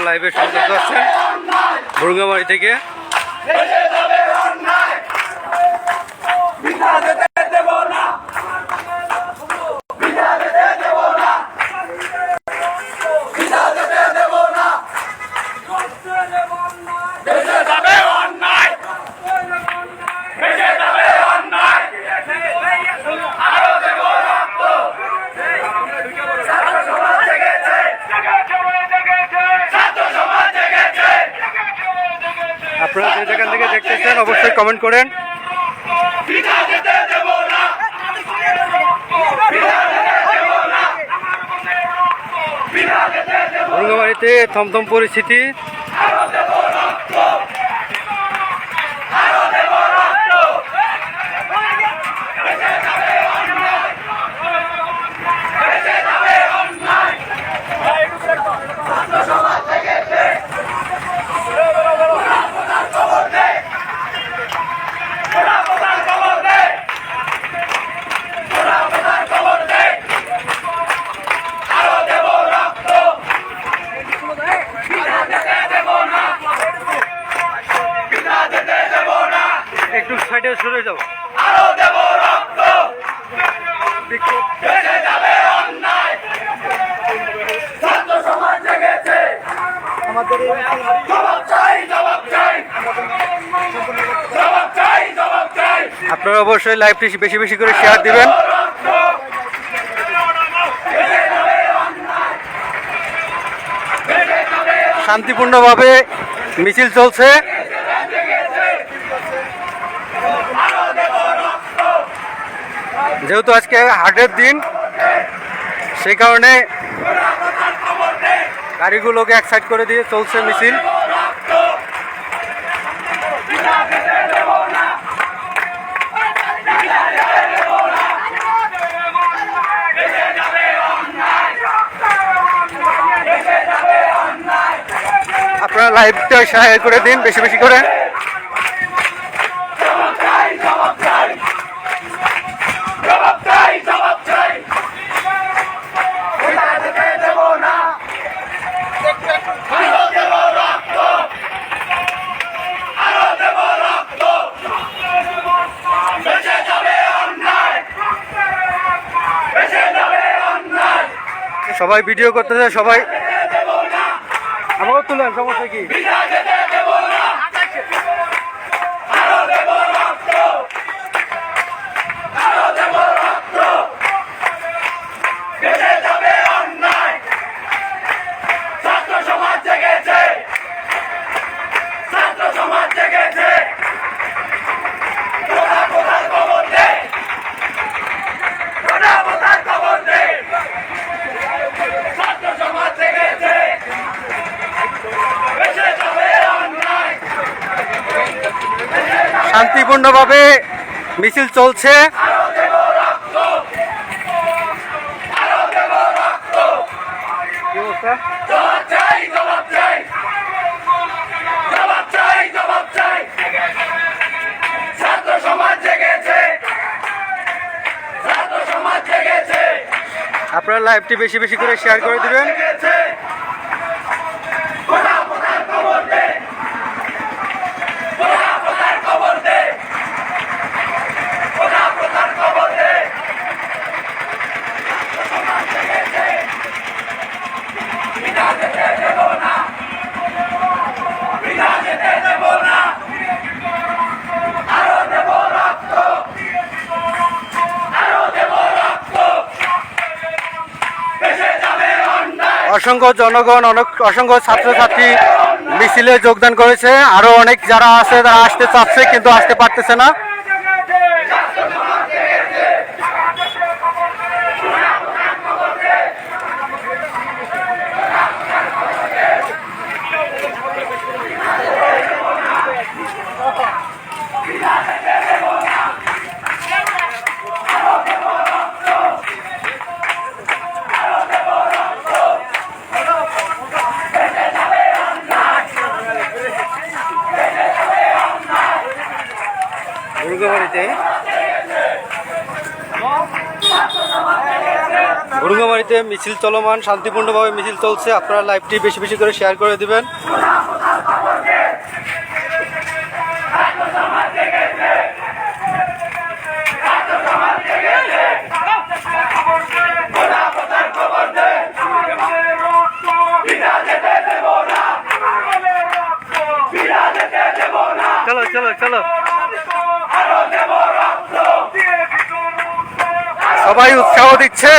লাইভে সংযুক্ত আছেন ভুরুঙ্গামারি থেকে। আপনারা যে যেখান থেকে দেখতেছেন অবশ্যই কমেন্ট করেন। ভুরুঙ্গামারিতে থমথম পরিস্থিতি। একটু সাইডে সরে যাও। আপনারা অবশ্যই লাইভটি বেশি বেশি করে শেয়ার দিবেন। শান্তিপূর্ণভাবে মিছিল চলছে। যেহেতু আজকে হাটের দিন, সেই কারণে গাড়িগুলোকে এক সাইড করে দিয়ে চলছে মিছিল। আপনারা লাইভটা শেয়ার করে দিন বেশি বেশি করে। সবাই ভিডিও করতেছে, সবাই আমাকে তুলেন, সমস্যা কি? শান্তিপূর্ণভাবে মিছিল চলছে। আপনারা লাইভটি বেশি বেশি করে শেয়ার করে দিবেন। অসংখ্য জনগণ, অসংখ্য ছাত্রছাত্রী মিছিলে যোগদান করেছে। আরো অনেক যারা আছে তারা আসতে চাচ্ছে কিন্তু আসতে পারতেছে না। ভুরুঙ্গামারীতে মিছিল চলমান, শান্তিপূর্ণভাবে মিছিল চলছে। আপনারা লাইভটি বেশি বেশি করে শেয়ার করে দিবেন। চলো চলো চলো, সবাই উৎসাহ দিচ্ছে।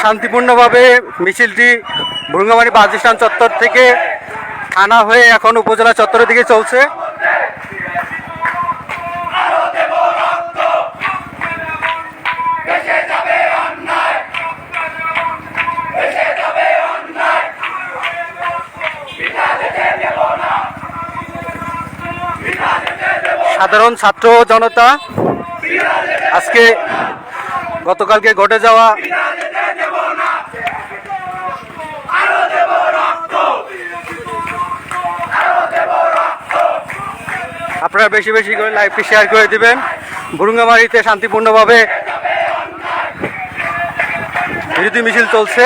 শান্তিপূর্ণভাবে মিছিলটি ভুরুঙ্গামারী বাস স্ট্যান্ড চত্বর থেকে থানা হয়ে এখন উপজেলা চত্বরের দিকে চলছে। সাধারণ ছাত্র জনতা আজকে গতকালকে ঘটে যাওয়া আপনারা বেশি বেশি করে লাইভটি শেয়ার করে দিবেন। ভুরুঙ্গামারীতে শান্তিপূর্ণভাবে বিরোধী মিছিল চলছে।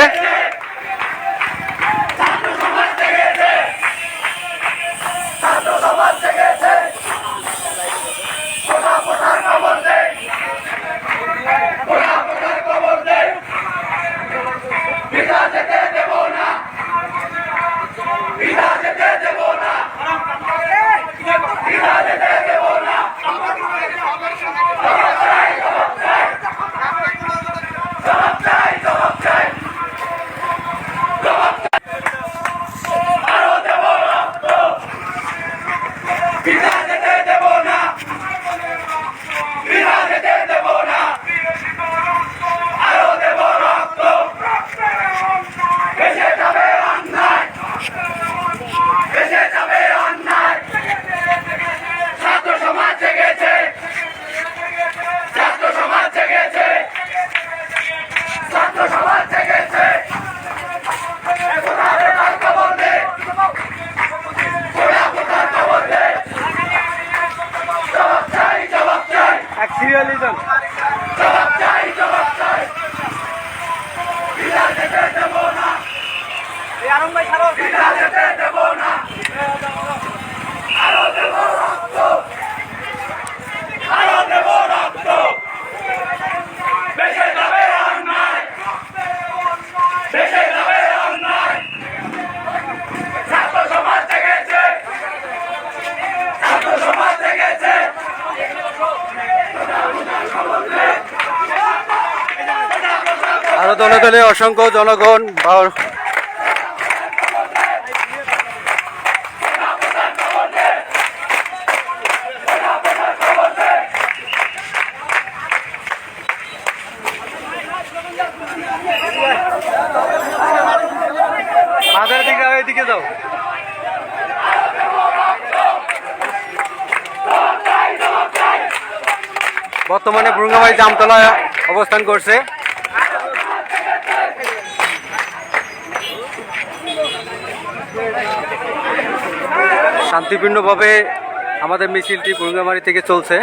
আরো দলে দলে অসংখ্য জনগণ মাথার দিকে এদিকে যাও। বর্তমানে ভুরুঙ্গামারী জামতলায় অবস্থান করছে। শান্তিপূর্ণভাবে আমাদের মিছিলটি ভুরুঙ্গামারী থেকে চলছে।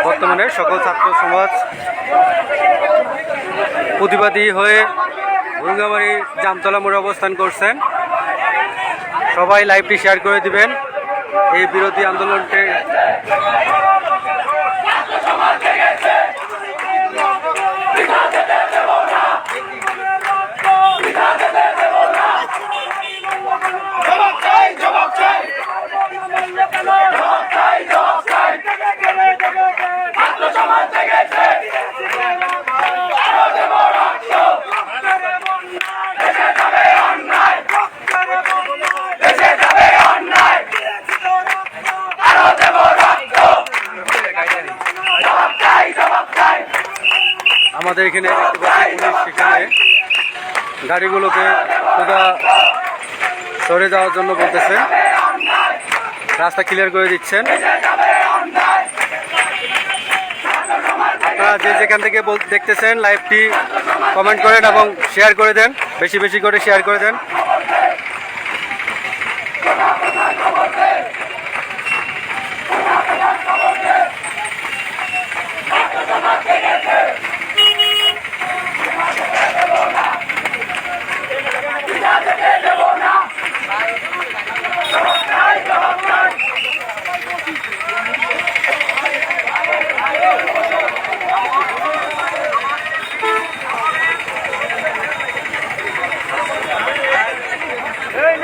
বর্তমানে সকল ছাত্র সমাজ প্রতিবাদী হয়ে ভুরুঙ্গামারী জামতলা মোড়ে অবস্থান করছেন। সবাই লাইভটি শেয়ার করে দিবেন। এই বিরোধী আন্দোলনকে আমাদের এখানে দেখতে পাচ্ছি পুলিশ সেখানে গাড়িগুলোকে সোজা সরে যাওয়ার জন্য বলতেছে, রাস্তা ক্লিয়ার করে দিচ্ছেন। আপনারা যে যেখান থেকে দেখতেছেন লাইভটি কমেন্ট করেন এবং শেয়ার করে দেন, বেশি বেশি করে শেয়ার করে দেন।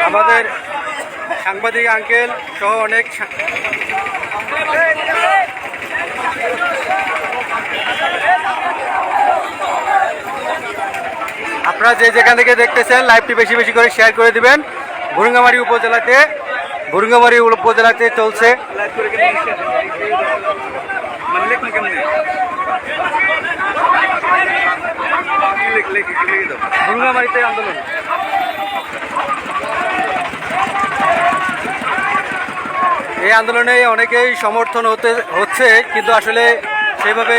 আমাদের সাংবাদিক আঙ্কেল সহ অনেক আপনারা যে যেখান থেকে দেখতেছেন লাইভটি বেশি বেশি করে শেয়ার করে দিবেন। ভুরুঙ্গামারী উপজেলাতে চলছে ভুরুঙ্গামারীতে আন্দোলন। এই আন্দোলনে অনেকেই সমর্থন হচ্ছে, কিন্তু আসলে সেইভাবে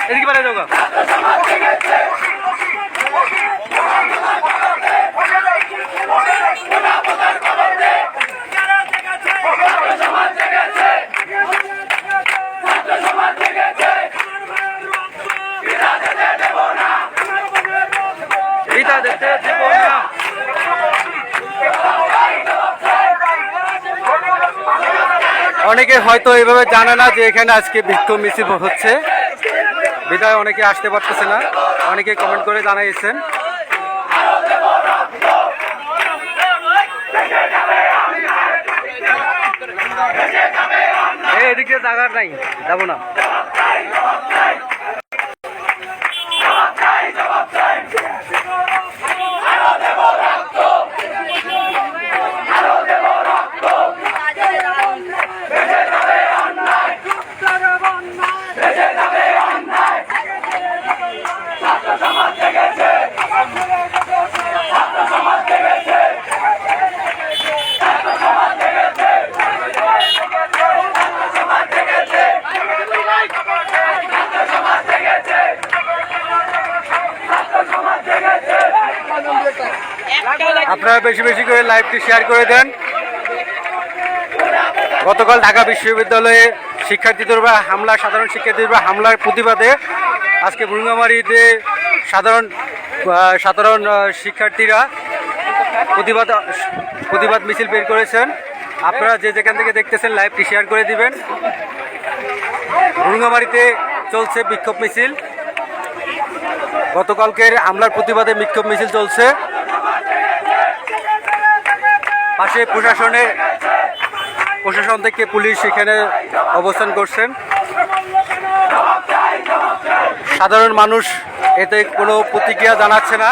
এদিকে পারে যাও। অনেকে হয়তো এইভাবে জানে না যে এখানে আজকে বিক্ষোভ মিছিল হচ্ছে, বিদায় অনেকে আসতে পারতেছে না, অনেকে কমেন্ট করে জানাইছেন। এদিকে জায়গা নাই, যাবো না। আপনারা বেশি বেশি করে লাইভটি শেয়ার করে দেন। গতকাল ঢাকা বিশ্ববিদ্যালয়ে সাধারণ শিক্ষার্থীদের হামলার প্রতিবাদে আজকে ভুরুঙ্গামারীতে সাধারণ শিক্ষার্থীরা প্রতিবাদ মিছিল বের করেছেন। আপনারা যে যেখান থেকে দেখতেছেন লাইভটি শেয়ার করে দিবেন। ভুরুঙ্গামারীতে চলছে বিক্ষোভ মিছিল, গতকালকের হামলার প্রতিবাদে বিক্ষোভ মিছিল চলছে। পাশে প্রশাসন থেকে পুলিশ এখানে অবস্থান করছেন। সাধারণ মানুষ এতে কোনো প্রতিক্রিয়া জানাচ্ছে না।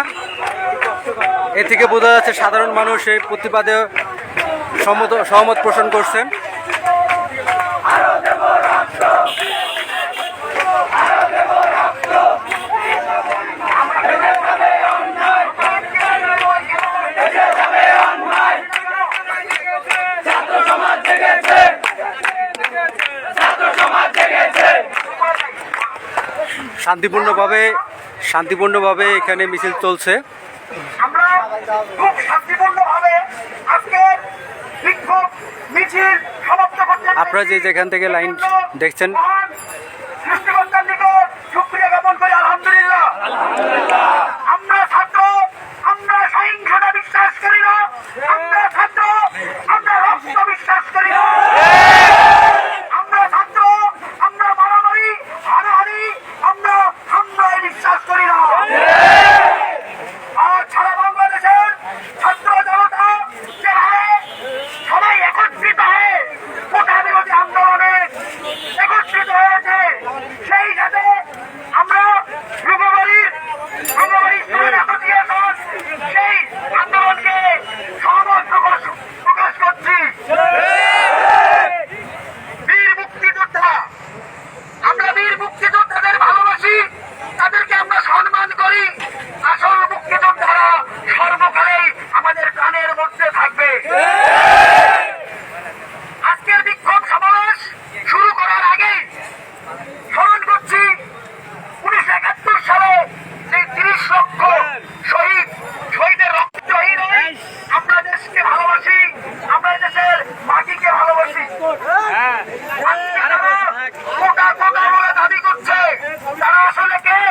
এ থেকে বোঝা যাচ্ছে সাধারণ মানুষ এই প্রতিবাদে সহমত পোষণ করছেন। শান্তিপূর্ণভাবে এখানে মিছিল চলছে। আপনারা যে যেখান থেকে লাইন দেখছেন কোটা কোটা বলে দাবি করছে, তারা আসলে কে?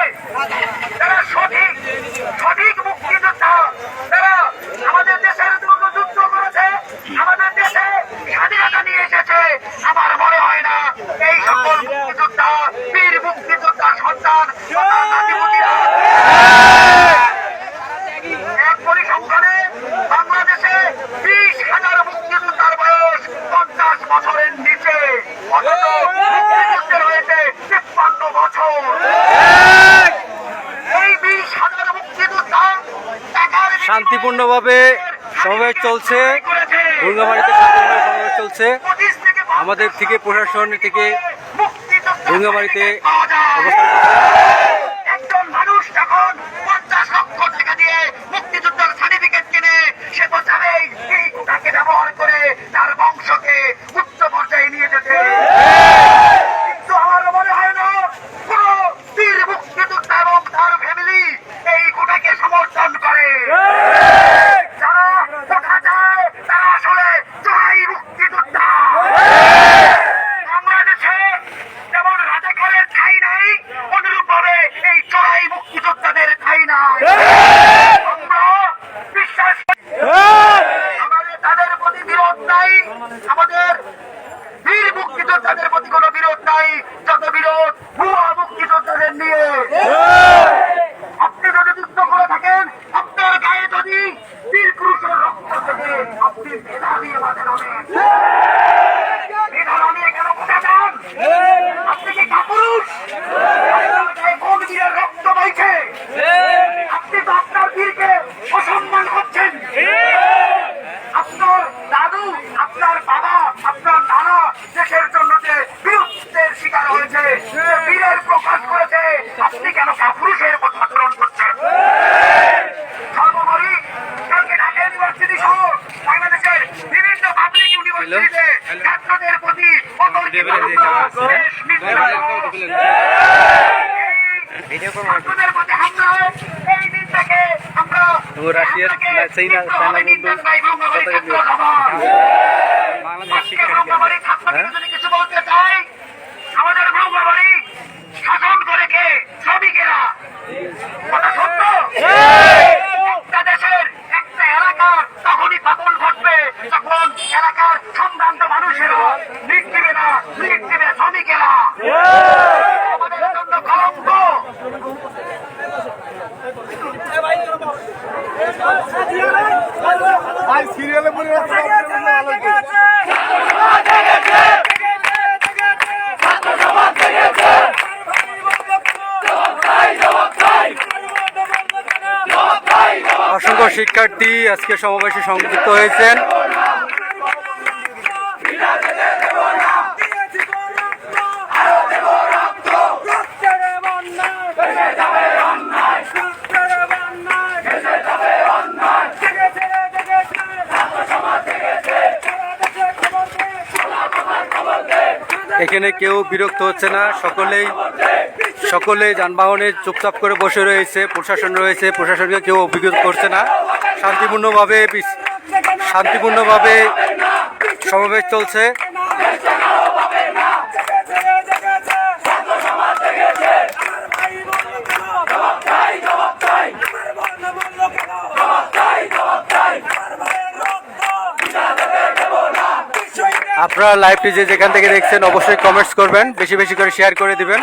তারা সঠিক সঠিক মুক্তিযোদ্ধা, তারা আমাদের দেশের জন্য যুদ্ধ করেছে, আমাদের দেশে স্বাধীনতা নিয়ে এসেছে। আমার মনে হয় না এই সকল মুক্তিযোদ্ধা বীর মুক্তিযোদ্ধা সন্তান এক পরিসংখ্যানে বাংলাদেশে 20,000 মুক্তিযোদ্ধার বয়স 50 বছরের নিচে, অথচ মুক্তিযুদ্ধের হয়েছে 53 বছর। এই 20,000 মুক্তিযোদ্ধা শান্তিপূর্ণভাবে সমাবেশ চলছে, ভুঙ্গামারিতে শান্তিপূর্ণ সমাবেশ চলছে। আমাদের থেকে প্রশাসন থেকে ভুঙ্গামারিতে অবস্থান একজন মানুষ যখন 50 লক্ষ টাকা দিয়ে মুক্তিযুদ্ধের সার্টিফিকেট কিনে, সে তো চাবেই এই কোটাকে ব্যবহার করে তার বংশকে উচ্চ পর্যায়ে নিয়ে যেতে। কিন্তু আমার মনে হয় না কোন বীর মুক্তিযোদ্ধা এবং তার ফ্যামিলি এই কোটাকে সমর্থন করে। যারা কোটা চায় তারা আসলে জয় মুক্তিযোদ্ধা। বাংলাদেশে যেমন রাজাকারের ঠাঁই নাই, অনুরূপ ভাবে এই জয় মুক্তিযোদ্ধাদের ঠাঁই নাই। আমরা বিশ্বাস করি আমাদের তাদের প্রতি বিরোধ নাই, আমাদের বীর মুক্তিযোদ্ধাদের প্রতি কোনো বিরোধ নাই, যত বিরোধ ভুয়া মুক্তিযোদ্ধাদের নিয়ে। আপনি যদি যুদ্ধ করে থাকেন, আপনার গায়ে যদি বীর পুরুষের রক্ত থেকে আপনি ভেদা দিয়ে মাঠে নামেন, ভেদা নামিয়ে কেন কোটা চান? আপনি কি কাপুরুষ? আপনার গায়ে কোন বীরের রক্ত বইছে? আপনি তো আপনার বীরকে অসম্মান করছেন। আপনার দাদু, আপনার বাবা, আপনার নানা দেশের জন্য যে বীরত্বের শিকার হয়েছে, যে বীরের প্রকাশ করেছে, আপনি কেন কাপুরুষের মতো আচরণ করছেন? সর্বোপরি কালকে ঢাকা ইউনিভার্সিটি সহ বাংলাদেশের বিভিন্ন পাবলিক ইউনিভার্সিটিতে ছাত্রদের প্রতি অতর্কিত হামলা, দেশ নির্যাতন, ছাত্রদের প্রতি হামলা, এই দিনটাকে আমরা রাশিয়ার চাইনা কিছু বলতে চাই। আমাদের ব্রহ্মবাড়ি শাসন করে কে? শ্রমিকেরা। কথা সত্য। একটা দেশের একটা এলাকার তখনই পতন ঘটবে যখন এলাকার সম্ভ্রান্ত মানুষেরা লিড দিবে না, লিড দিবে শ্রমিকেরা। আমাদের জন্য কলঙ্ক। সিরিয়ালে পড়ে অসংখ্য শিক্ষার্থী আজকে সমাবেশে সংযুক্ত হয়েছেন। এখানে কেউ বিরক্ত হচ্ছে না, সকলেই যানবাহনে চুপচাপ করে বসে রয়েছে। প্রশাসন রয়েছে, প্রশাসনকে কেউ অভিযোগ করছে না। শান্তিপূর্ণভাবে সমাবেশ চলছে। আপনারা লাইভটি যেখান থেকে দেখছেন অবশ্যই কমেন্টস করবেন, বেশি বেশি করে শেয়ার করে দিবেন।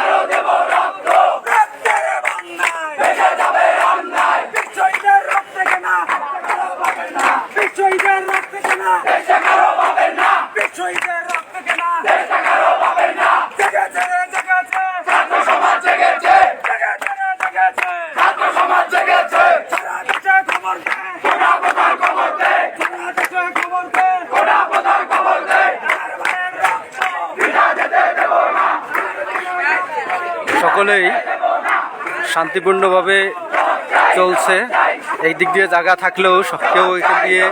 সকলেই শান্তিপূর্ণভাবে চলছে। এই দিক দিয়ে জায়গা থাকলেও কেউ এখান দিয়ে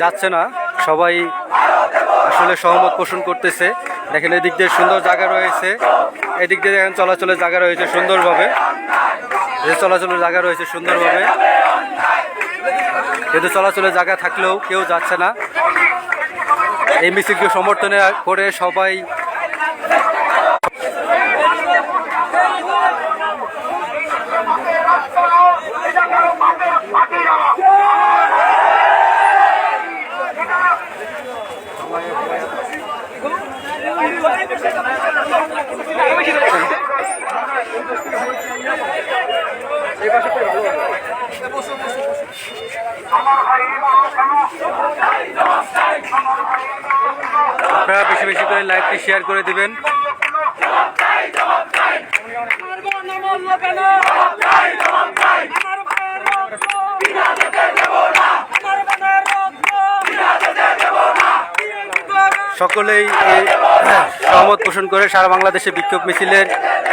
যাচ্ছে না, সবাই আসলে সহমত পোষণ করতেছে। দেখেন এদিক দিয়ে সুন্দর জায়গা রয়েছে, এদিক দিয়ে দেখেন চলাচলের জায়গা রয়েছে সুন্দরভাবে, চলাচলের জায়গা রয়েছে সুন্দরভাবে, কিন্তু চলাচলের জায়গা থাকলেও কেউ যাচ্ছে না। এই মিছিলকে সমর্থন করে সবাই আপনারা বেশি বেশি করে লাইভটি শেয়ার করে দিবেন। সকলেই সহমত পোষণ করে সারা বাংলাদেশে বিক্ষোভ মিছিলের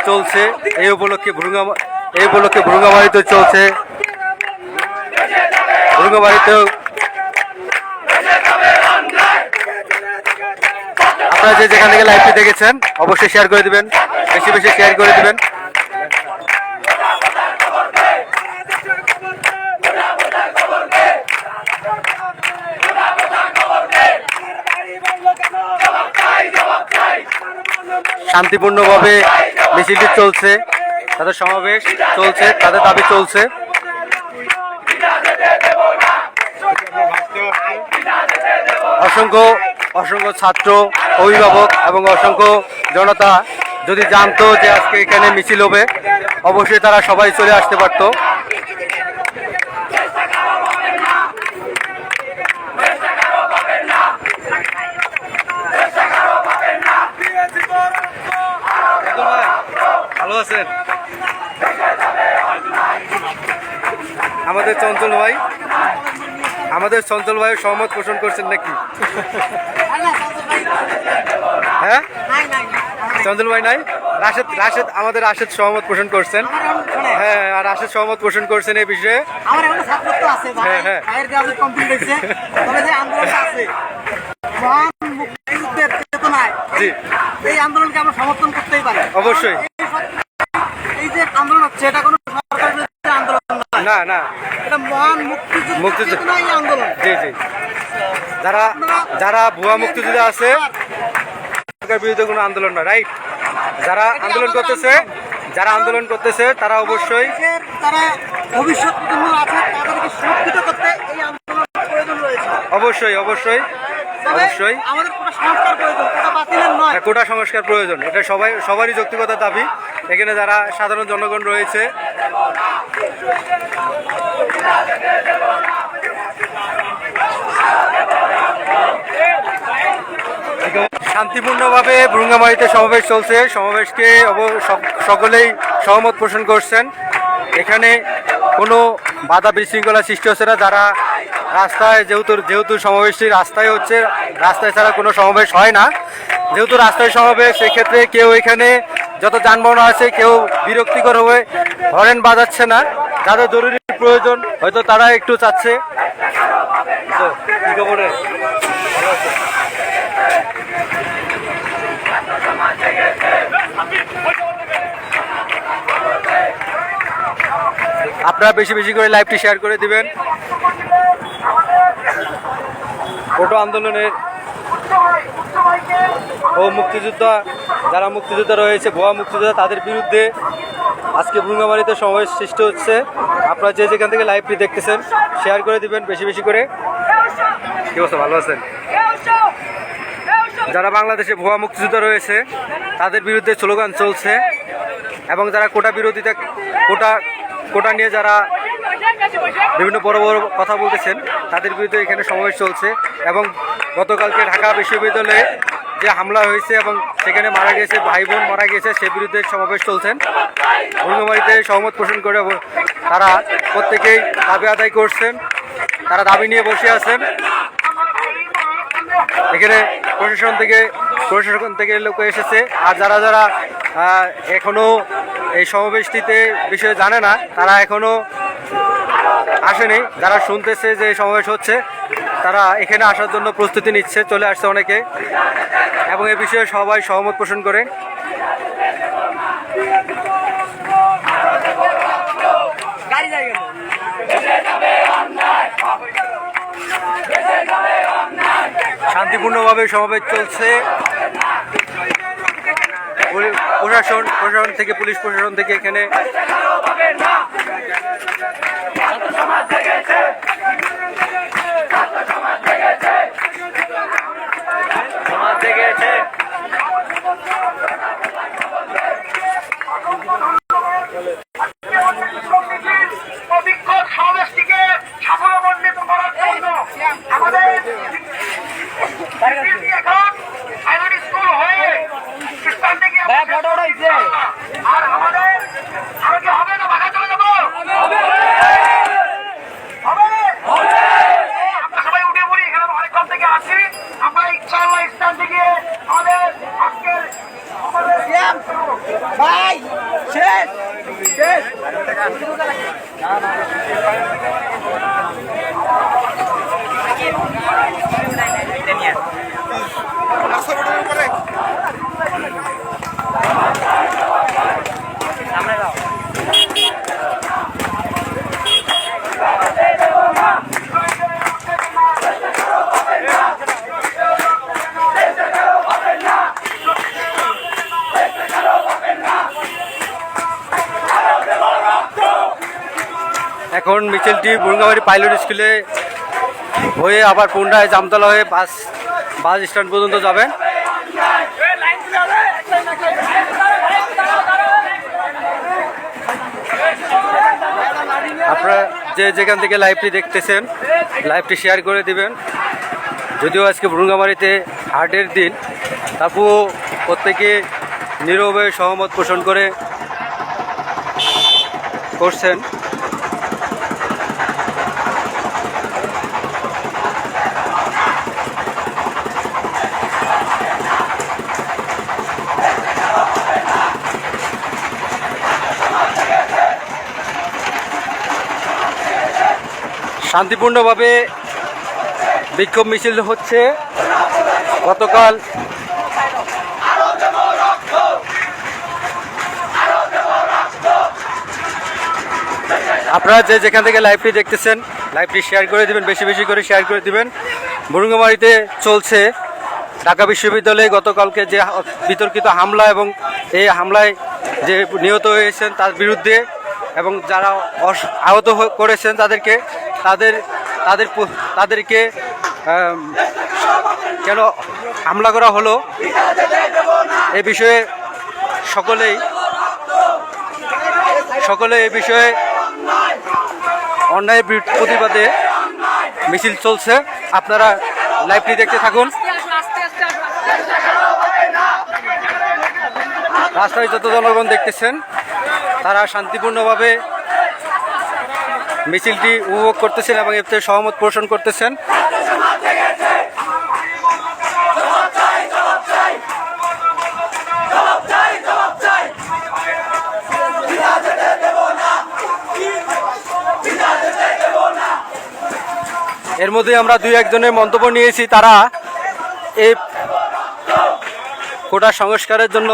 চলছে। এই উপলক্ষে ভ্রুঙ্গামারিতে চলছে। ভ্রুঙ্গামারিতেও আপনারা যে যেখান থেকে লাইভটি দেখেছেন অবশ্যই শেয়ার করে দিবেন, বেশি বেশি শেয়ার করে দিবেন। শান্তিপূর্ণভাবে মিছিলটি চলছে, তাদের সমাবেশ চলছে, তাদের দাবি চলছে। অসংখ্য অসংখ্য ছাত্র, অভিভাবক এবং অসংখ্য জনতা যদি জানতো যে আজকে এখানে মিছিল হবে, অবশ্যই তারা সবাই চলে আসতে পারত। ভালো আছেন? আমাদের চঞ্চল ভাই সহমত পোষণ করছেন নাকি? হ্যাঁ, চঞ্চল ভাই নাই, রাশেদ আমাদের রাশেদ সহমত পোষণ করছেন। হ্যাঁ, আর রাশেদ সহমত পোষণ করছেন এই বিষয়ে। হ্যাঁ হ্যাঁ, জি, এই আন্দোলনকে আমরা সমর্থন করতেই পারি। অবশ্যই। এই যে আন্দোলন হচ্ছে এটা কোনো সরকার বিরোধী আন্দোলন নয়। না না, এটা মহান মুক্তিযুদ্ধ আন্দোলন। জি জি, যারা ভুয়া মুক্তিযুদ্ধ আছে সরকার বিরুদ্ধে কোনো আন্দোলন না, রাইট? যারা আন্দোলন করতেছে তারা অবশ্যই তারা ভবিষ্যৎ প্রজন্ম আছে তাদেরকে সুরক্ষিত করতে এই আন্দোলন প্রয়োজন রয়েছে। অবশ্যই অবশ্যই অবশ্যই আমাদের কোটা সংস্কার প্রয়োজন, কোটা বাতিলের নয়। কোটা সংস্কার প্রয়োজন, এটা সবারই যৌক্তিকতার দাবি। এখানে যারা সাধারণ জনগণ রয়েছে শান্তিপূর্ণভাবে ভ্রুঙ্গামারিতে সমাবেশ চলছে। সমাবেশকে সকলেই সহমত পোষণ করছেন। এখানে কোনো বাধা বিশৃঙ্খলা সৃষ্টি হচ্ছে না। যারা রাস্তায়, যেহেতু সমাবেশটি রাস্তায় হচ্ছে, রাস্তায় ছাড়া কোনো সমাবেশ হয় না, যেহেতু রাস্তায় সমাবেশ, সেক্ষেত্রে কেউ এখানে যত যানবাহন আছে কেউ বিরক্তিকর হয়ে হরেন বাজাচ্ছে না। যাদের জরুরি প্রয়োজন হয়তো তারা একটু চাচ্ছে। তো কি খবর? আপনারা বেশি বেশি করে লাইভটি শেয়ার করে দিবেন। কোটা আন্দোলনের ও যারা মুক্তিযোদ্ধা রয়েছে, ভুয়া মুক্তিযোদ্ধা, তাদের বিরুদ্ধে আজকে ভ্রুঙ্গামারিতে সমাবেশ সৃষ্টি হচ্ছে। আপনারা যে যেখান থেকে লাইভটি দেখতেছেন শেয়ার করে দিবেন বেশি বেশি করে। কি অবস্থা, ভালো আছেন? যারা বাংলাদেশে ভুয়া মুক্তিযোদ্ধা রয়েছে তাদের বিরুদ্ধে স্লোগান চলছে এবং যারা কোটা নিয়ে যারা বিভিন্ন বড় বড় কথা বলতেছেন তাদের বিরুদ্ধে এখানে সমাবেশ চলছে। এবং গতকালকে ঢাকা বিশ্ববিদ্যালয়ে যে হামলা হয়েছে এবং সেখানে মারা গেছে, ভাই বোন মারা গেছে, সে বিরুদ্ধে সমাবেশ চলছেন। ভ্রুঙ্গামারিতে সহমত পোষণ করে তারা প্রত্যেকেই দাবি আদায় করছেন, তারা দাবি নিয়ে বসে আছেন। এখানে প্রশাসন থেকে লোক এসেছে। আর যারা এখনো এই সমাবেশটিতে বিষয়ে জানে না, তারা এখনো আসেনি। যারা শুনতেছে যে সমাবেশ হচ্ছে তারা এখানে আসার জন্য প্রস্তুতি নিচ্ছে, চলে আসছে অনেকে এবং এ বিষয়ে সবাই সহমত পোষণ করে। শান্তিপূর্ণভাবে সমাবেশ চলছে। প্রশাসন থেকে, পুলিশ প্রশাসন থেকে এখানে সমাজ জেগেছে। ভাই শেষ শেষ এখন মিছিলটি বুরুঙ্গামারি পাইলট স্কুলে হয়ে আবার পুনরায় জামতলা হয়ে বাস স্ট্যান্ড পর্যন্ত যাবেন। আপনারা যেখান থেকে লাইভটি দেখতেছেন লাইভটি শেয়ার করে দিবেন। যদিও আজকে বুরুঙ্গামারিতে হাটের দিন, তারপরও প্রত্যেকে নীরবে সহমত পোষণ করছেন। শান্তিপূর্ণভাবে বিক্ষোভ মিছিল হচ্ছে। গতকাল আপনারা যেখান থেকে লাইভটি দেখতেছেন লাইভটি শেয়ার করে দিবেন, বেশি বেশি করে শেয়ার করে দিবেন। বুরুঙ্গামারিতে চলছে ঢাকা বিশ্ববিদ্যালয়ে গতকালকে যে বিতর্কিত হামলা এবং এই হামলায় যে নিহত হয়েছেন তার বিরুদ্ধে এবং যারা আহত করেছেন তাদেরকে কেন হামলা করা হলো এ বিষয়ে সকলে এ বিষয়ে অন্যায়ের প্রতিবাদে মিছিল চলছে। আপনারা লাইভটি দেখতে থাকুন। রাস্তায় যত জনগণ দেখতেছেন তারা শান্তিপূর্ণভাবে মিছিলটি উপভোগ করতেছেন এবং এতে সহমত পোষণ করতেছেন। এর মধ্যে আমরা দুই একজনের মন্তব্য নিয়েছি, তারা এই কোটা সংস্কারের জন্য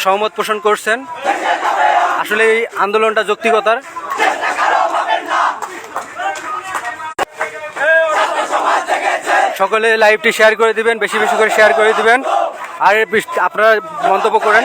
সহমত পোষণ করছেন। আসলে এই আন্দোলনটা যৌক্তিকতার। সকলে লাইভটি শেয়ার করে দিবেন, বেশি বেশি করে শেয়ার করে দিবেন, আর আপনারা মন্তব্য করেন।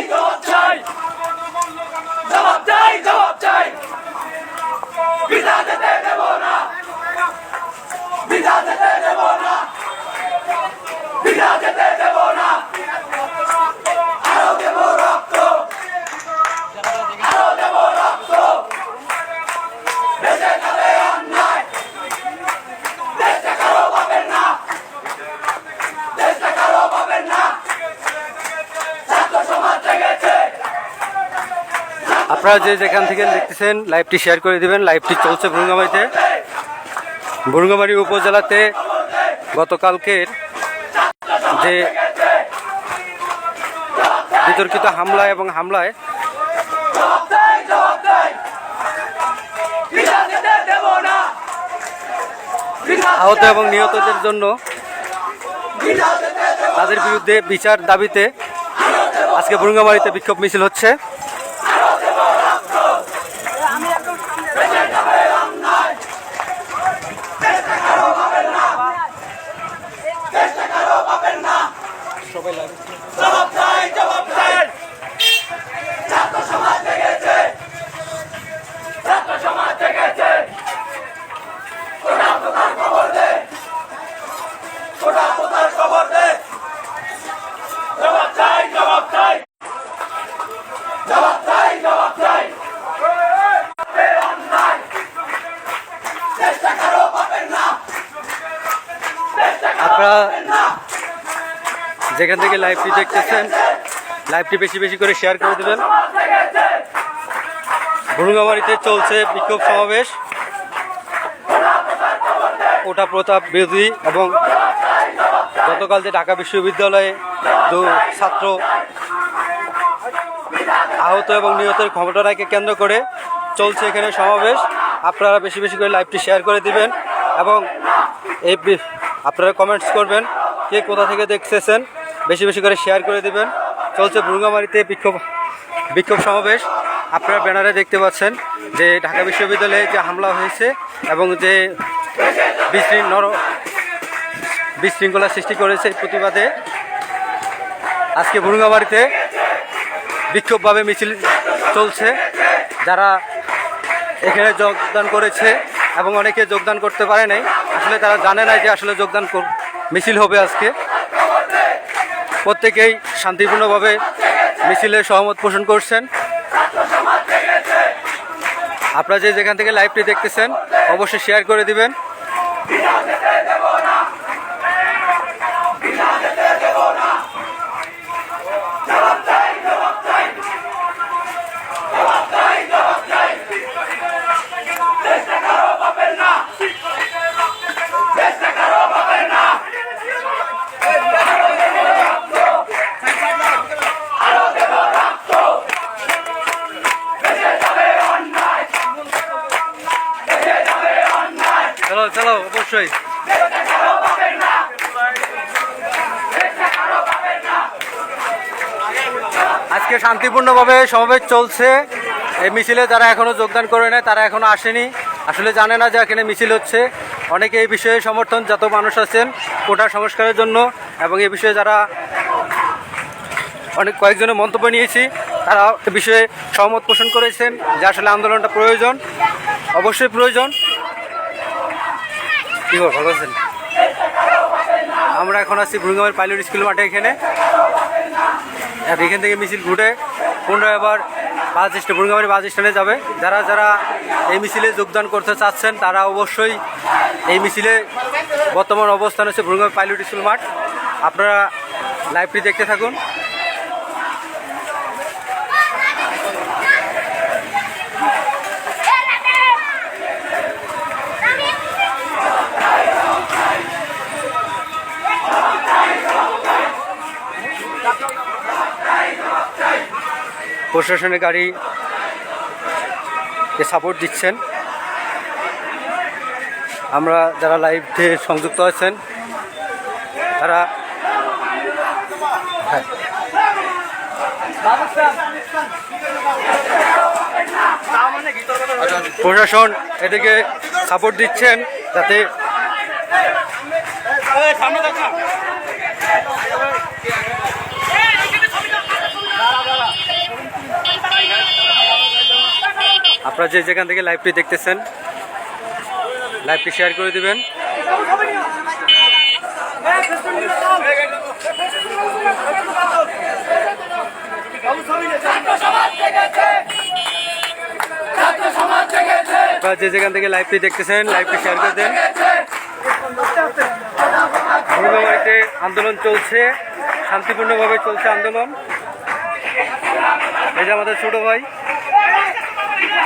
আপনারা যেখান থেকে দেখতেছেন লাইভটি শেয়ার করে দিবেন। লাইভটি চলছে বুরুঙ্গামারি উপজেলাতে গতকালকের যে বিতর্কিত হামলা এবং হামলায় আহত এবং নিহতদের জন্য তাদের বিরুদ্ধে বিচার দাবিতে আজকে বুরুঙ্গামারিতে বিক্ষোভ মিছিল হচ্ছে। আপনারা যেখান থেকে লাইভটি দেখতেছেন লাইভটি বেশি বেশি করে শেয়ার করে দেবেন। বুরুঙ্গামারিতে চলছে বিক্ষোভ সমাবেশ কোটা প্রথা বিরোধী এবং যত গতকাল যে ঢাকা বিশ্ববিদ্যালয়ে ছাত্র আহত এবং নিহতের ঘটনাকে কেন্দ্র করে চলছে এখানে সমাবেশ। আপনারা বেশি বেশি করে লাইভটি শেয়ার করে দিবেন এবং আপনারা কমেন্টস করবেন কে কোথা থেকে দেখতেছেন, বেশি বেশি করে শেয়ার করে দিবেন। চলছে ভুরুঙ্গামারীতে বিক্ষোভ সমাবেশ। আপনারা ব্যানারে দেখতে পাচ্ছেন যে ঢাকা বিশ্ববিদ্যালয়ে যে হামলা হয়েছে এবং যে বিশৃঙ্খলা সৃষ্টি করেছে প্রতিবাদে আজকে ভুরুঙ্গামারীতে বিক্ষোভভাবে মিছিল চলছে। যারা এখানে যোগদান করেছে এবং অনেকে যোগদান করতে পারে নাই, আসলে তারা জানে না যে আসলে মিছিল হবে আজকে। প্রত্যেকেই শান্তিপূর্ণভাবে মিছিলে সহমত পোষণ করছেন। আপনারা যে যেখান থেকে লাইভটি দেখতেছেন অবশ্যই শেয়ার করে দিবেন। চলো চলো অবশ্যই। আজকে শান্তিপূর্ণভাবে সমাবেশ চলছে। এই মিছিলে যারা এখনো যোগদান করে নেয় তারা এখনো আসেনি, আসলে জানে না যে এখানে মিছিল হচ্ছে। অনেকে এই বিষয়ে সমর্থন যত মানুষ আছেন কোটা সংস্কারের জন্য এবং এই বিষয়ে যারা কয়েকজনের মন্তব্য নিয়েছি তারা এ বিষয়ে সহমত পোষণ করেছেন যে আসলে আন্দোলনটা প্রয়োজন, অবশ্যই প্রয়োজন। কি খবর, ভালো আছেন? আমরা এখন আছি ভুরুঙ্গামারী পাইলট স্কুল মাঠে। এখানে থেকে মিছিল ঘুরে পুনরায় আবার ভুরুঙ্গামারী বাস স্ট্যান্ডে যাবে। যারা যারা এই মিছিলে যোগদান করতে চাচ্ছেন তারা অবশ্যই এই মিছিলে বর্তমান অবস্থান হচ্ছে ভুরুঙ্গামারী পাইলট স্কুল মাঠ। আপনারা লাইভটি দেখতে থাকুন। প্রশাসনের গাড়ি সাপোর্ট দিচ্ছেন। আমরা যারা লাইভে সংযুক্ত আছেন তারা প্রশাসন এদিকে সাপোর্ট দিচ্ছেন যাতে আপনারা যে যেখান থেকে লাইভটি দেখতেছেন লাইভটি শেয়ার করে দিবেন। আপনারা যে যেখান থেকে লাইভটি দেখতেছেন লাইভটি শেয়ার করে দেন। ভুরুঙ্গামারীতে আন্দোলন চলছে, শান্তিপূর্ণভাবে চলছে আন্দোলন। এই যে আমাদের ছোট ভাই,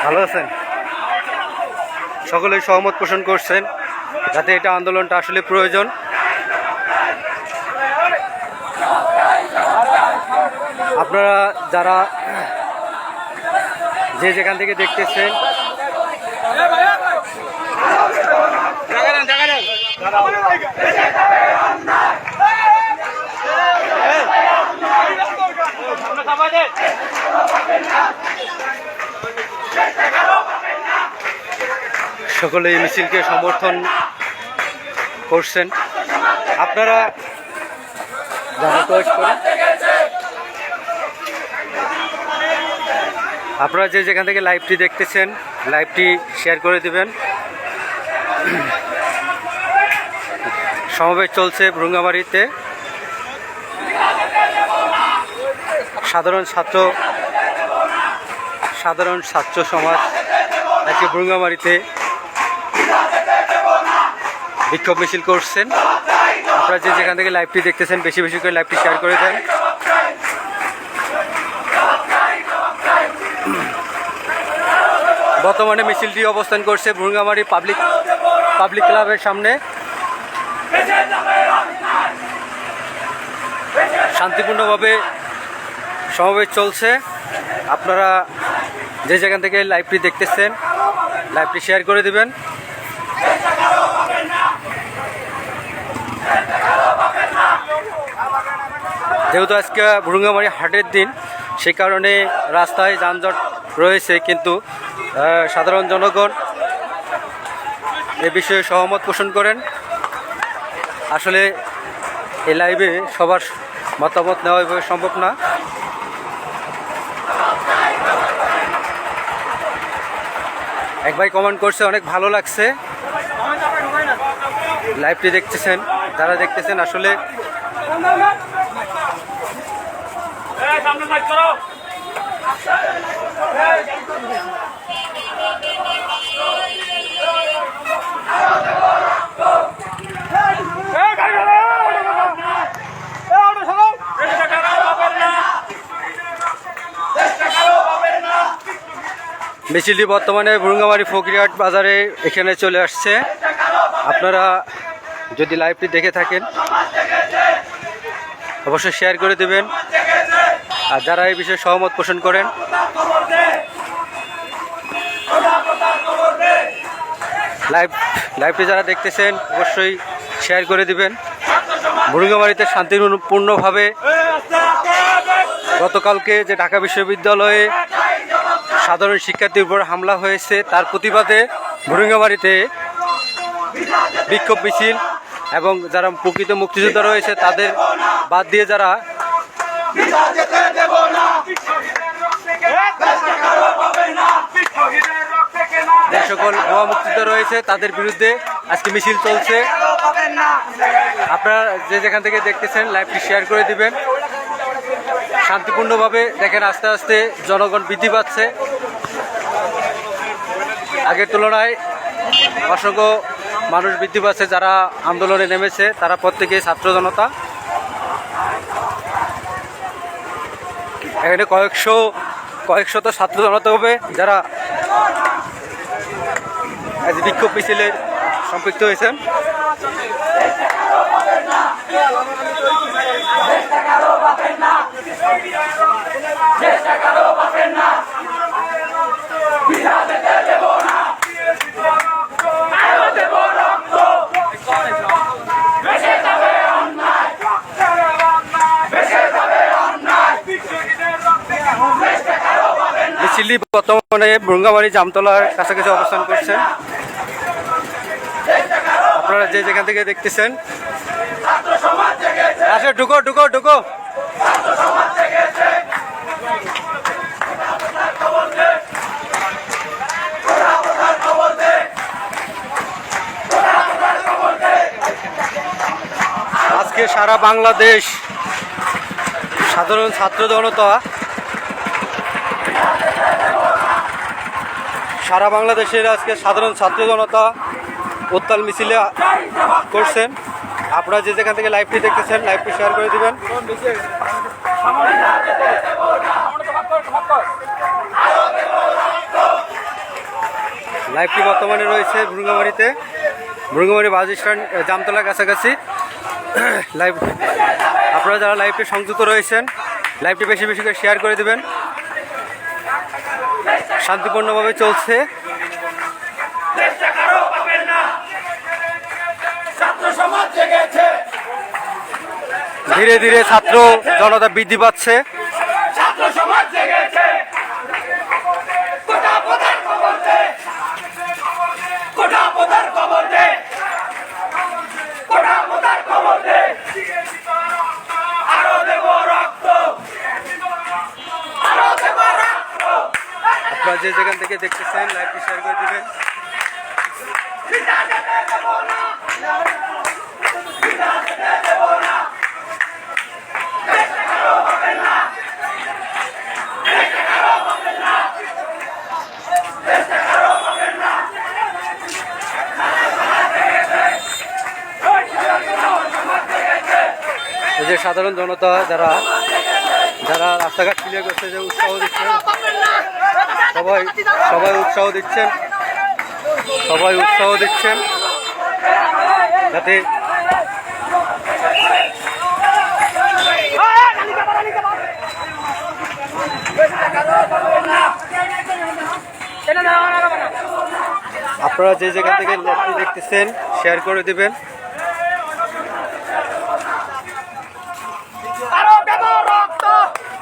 ভালো আছেন? সকলেই সহমত পোষণ করছেন যাতে এটা আন্দোলনটা আসলে প্রয়োজন। আপনারা যারা যে যেখান থেকে দেখতেছেন সকলে এই মিছিলকে সমর্থন করছেন। আপনারা আপনারা যে যেখান থেকে লাইভটি দেখতেছেন লাইভটি শেয়ার করে দিবেন। সমাবেশ চলছে ভুরুঙ্গামারীতে। সাধারণ ছাত্র সমাজ আজকে ভুরুঙ্গামারীতে বিক্ষোভ মিছিল করছেন। আপনারা যে যেখান থেকে লাইভটি দেখতেছেন বেশি বেশি করে লাইভটি শেয়ার করে দেন। বর্তমানে মিছিলটি অবস্থান করছে ভুরুঙ্গামারী পাবলিক ক্লাবের সামনে। শান্তিপূর্ণভাবে সমাবেশ চলছে। আপনারা যে যেখান থেকে লাইভটি দেখতেছেন লাইভটি শেয়ার করে দিবেন। যেহেতু আজকে ভুরুঙ্গামারি হাটের দিন, সেই কারণে রাস্তায় যানজট রয়েছে, কিন্তু সাধারণ জনগণ এ বিষয়ে সহমত পোষণ করেন। আসলে এই লাইভে সবার মতামত নেওয়া এভাবে সম্ভব না। এক ভাই কমেন্ট করছে অনেক ভালো লাগছে। লাইভটি দেখতেছেন, যারা দেখতেছেন আসলে মিছিলটি বর্তমানে ভুরুঙ্গামারি ফকিরহাট বাজারে এখানে চলে আসছে। আপনারা যদি লাইভটি দেখে থাকেন অবশ্যই শেয়ার করে দেবেন, আর যারা এই বিষয়ে সহমত পোষণ করেন লাইভটি যারা দেখতেছেন অবশ্যই শেয়ার করে দিবেন। ভুরুঙ্গামারিতে শান্তিপূর্ণভাবে গতকালকে যে ঢাকা বিশ্ববিদ্যালয়ে সাধারণ শিক্ষার্থীর উপর হামলা হয়েছে তার প্রতিবাদে ভুরুঙ্গামারিতে বিক্ষোভ মিছিল এবং যারা প্রকৃত মুক্তিযোদ্ধা রয়েছে তাদের বাদ দিয়ে যারা যে সকল ভুয়া মুক্তিযোদ্ধা রয়েছে তাদের বিরুদ্ধে আজকে মিছিল চলছে। আপনারা যে যেখান থেকে দেখতেছেন লাইভটি শেয়ার করে দিবেন। শান্তিপূর্ণভাবে দেখেন আস্তে আস্তে জনগণ বৃদ্ধি পাচ্ছে, আগের তুলনায় অসংখ্য মানুষ বৃদ্ধি পাচ্ছে। যারা আন্দোলনে নেমেছে তারা প্রত্যেকেই ছাত্র জনতা। এখানে কয়েকশত ছাত্র জনতা হবে যারা আজ বিক্ষোভ মিছিলে সম্পৃক্ত হয়েছেন। মিছিলটি বর্তমানে ভুরুঙ্গামারি জামতলার কাছাকাছি অবস্থান করছেন। আপনারা যে যেখান থেকে দেখতেছেন আসলে ঢুকো ঢুকো ঢুকো। আজকে সারা বাংলাদেশ সাধারণ ছাত্র জনতা, সারা বাংলাদেশের আজকে সাধারণ ছাত্র জনতা উত্তাল মিছিলে করছেন। আপনারা যে যেখান থেকে লাইভটি দেখতেছেন লাইভটি শেয়ার করে দিবেন। লাইভটি বর্তমানে রয়েছে ভুরুঙ্গামারি বাস স্ট্যান্ড জামতলার কাছাকাছি। লাইভ আপনারা যারা লাইভটি সংযুক্ত রয়েছেন লাইভটি বেশি বেশি করে শেয়ার করে দিবেন। শান্তিপূর্ণভাবে চলছে। ধীরে ধীরে ছাত্র জনতা বৃদ্ধি পাচ্ছে। আপনারা যে যেখান থেকে দেখতেছেন লাইভটি শেয়ার করে দিবেন। এই যে সাধারণ জনতা যারা রাস্তাঘাট ক্লিয়ার করছে, যে উৎসাহ দিচ্ছেন, সবাই উৎসাহ দিচ্ছেন যাতে আপনারা যে যেখান থেকে লাইভটি দেখতেছেন শেয়ার করে দিবেন।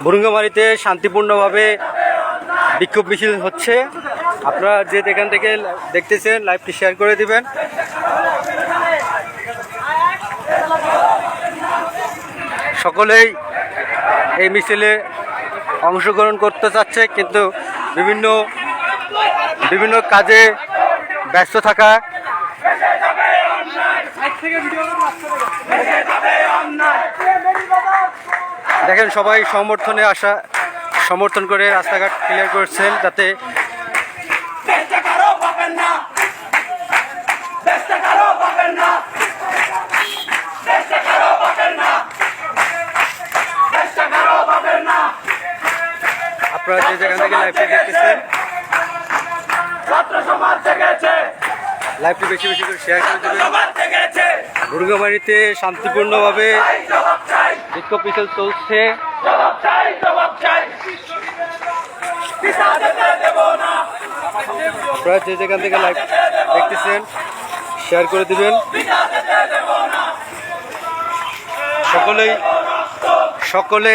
ভুরুঙ্গামারীতে শান্তিপূর্ণভাবে বিক্ষোভ মিছিল হচ্ছে। আপনারা যে যেখান থেকে দেখতেছেন লাইভটি শেয়ার করে দিবেন। সকলেই এই মিছিলে অংশগ্রহণ করতে চাচ্ছে, কিন্তু বিভিন্ন কাজে ব্যস্ত থাকা। দেখেন সবাই সমর্থন করে রাস্তাঘাট ক্লিয়ার করছেন, যাতে আপনারা যে যেখান থেকে লাইভটি দেখতেছেন লাইভটি বেশি বেশি করে শেয়ার করে দেবেন। ভুরুঙ্গামারীতে শান্তিপূর্ণভাবে বিক্ষোভ মিছিল চলছে। আপনারা যে যেখান থেকে লাইভ দেখতেছেন শেয়ার করে দিবেন। সকলে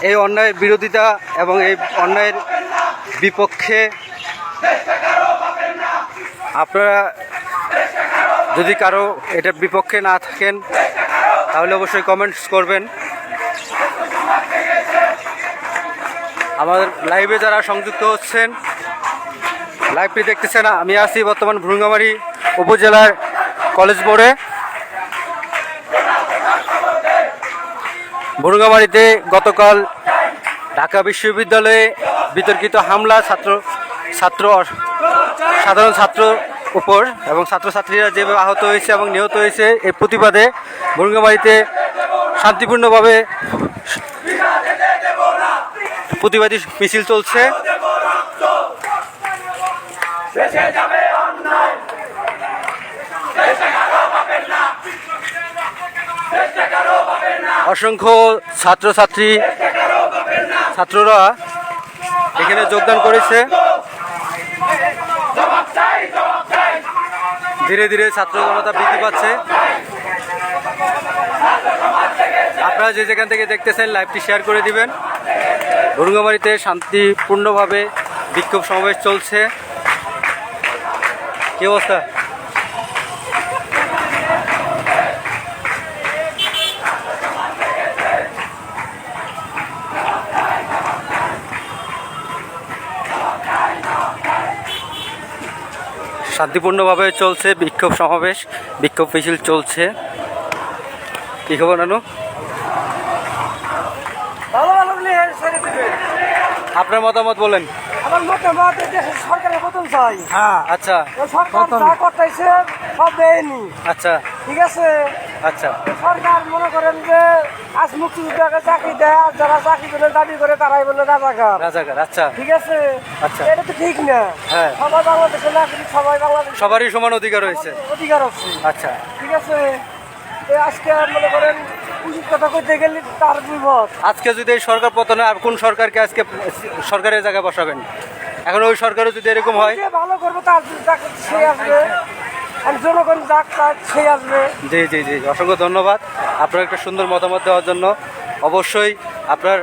এই অন্যায়ের বিরোধিতা এবং এই অন্যায়ের বিপক্ষে। আপনারা যদি কারো এটার বিপক্ষে না থাকেন তাহলে অবশ্যই কমেন্টস করবেন। আমাদের লাইভে যারা সংযুক্ত হচ্ছেন, লাইভটি দেখতেছেন, আমি আছি বর্তমান ভুরুঙ্গামারী উপজেলার কলেজ মোড়ে। ভুরুঙ্গামারীতে গতকাল ঢাকা বিশ্ববিদ্যালয়ে বিতর্কিত হামলা সাধারণ ছাত্র উপর এবং ছাত্রছাত্রীরা যেভাবে আহত হয়েছে এবং নিহত হয়েছে, এর প্রতিবাদে ভুরুঙ্গামারীতে শান্তিপূর্ণভাবে প্রতিবাদী মিছিল চলছে। অসংখ্য ছাত্ররা এখানে যোগদান করেছে। ধীরে ধীরে ছাত্র জনতা বৃদ্ধি পাচ্ছে। আপনারা যে যেখান থেকে দেখতেছেন লাইভটি শেয়ার করে দিবেন। ভুরুঙ্গামারীতে শান্তিপূর্ণভাবে বিক্ষোভ সমাবেশ চলছে। কি অবস্থা? শান্তিপূর্ণভাবে চলছে বিক্ষোভ সমাবেশ, বিক্ষোভ মিছিল চলছে। কি খবর নানু? আপনার মতামত বলেন। আমার মতামত দেশের সরকারের পতন চাই। হ্যাঁ, আচ্ছা। সরকার যা করতেছে সব দেয়নি। আচ্ছা, ঠিক আছে। আচ্ছা। সরকার মনে করেন যে আজ মুক্তিযোদ্ধাকে চাকরি দেয়, আর যারা চাকরি করে দাবি করে তারাই বলে রাজাকার। আচ্ছা, ঠিক আছে। আচ্ছা, এটা তো ঠিক না। হ্যাঁ, সবাই বাংলাদেশের নাগরিক, সবাই বাংলাদেশ, সবারই সমান অধিকার রয়েছে। অধিকার আছে। আচ্ছা, ঠিক আছে। আজকে মনে করেন উচিত কথা কইতে গেলে তার বিপদ। আজকে যদি এই সরকার পতনে আর কোন সরকারকে আজকে সরকারের জায়গায় বসাবেন? এখন ওই সরকারও যদি এরকম হয়, যে ভালো করবো তার সে আসবে, আর জনগণ যাক তার সে আসবে। জি জি জি, অসংখ্য ধন্যবাদ আপনার একটা সুন্দর মতামত দেওয়ার জন্য। অবশ্যই আপনার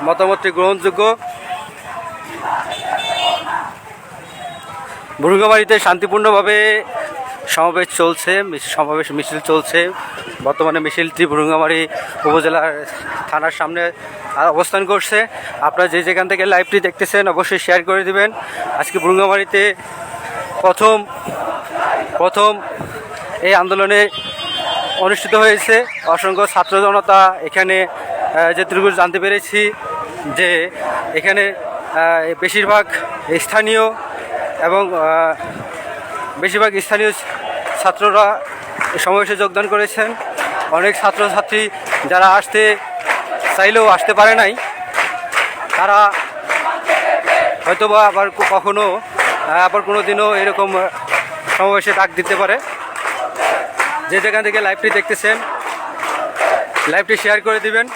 মতামতটি গ্রহণযোগ্য। ভুরুঙ্গামারীতে শান্তিপূর্ণভাবে সমাবেশ চলছে, মিছিল চলছে। বর্তমানে মিছিলটি ভুরুঙ্গামারী উপজেলার থানার সামনে অবস্থান করছে। আপনারা যে যেখান থেকে লাইভটি দেখতেছেন অবশ্যই শেয়ার করে দিবেন। আজকে ভুরুঙ্গামারীতে প্রথম এই আন্দোলনে অনুষ্ঠিত হয়েছে। অসংখ্য ছাত্র জনতা এখানে, যেটুকু জানতে পেরেছি যে এখানে বেশিরভাগ স্থানীয় ছাত্ররা সমাবেশে যোগদান করেছেন। অনেক ছাত্রছাত্রী যারা আসতে চাইলেও আসতে পারে নাই, তারা হয়তোবা আবার কোনো দিনও এরকম সমাবেশে ডাক দিতে পারে। যে যেখান থেকে লাইভটি দেখতেছেন লাইভটি শেয়ার করে দিবেন।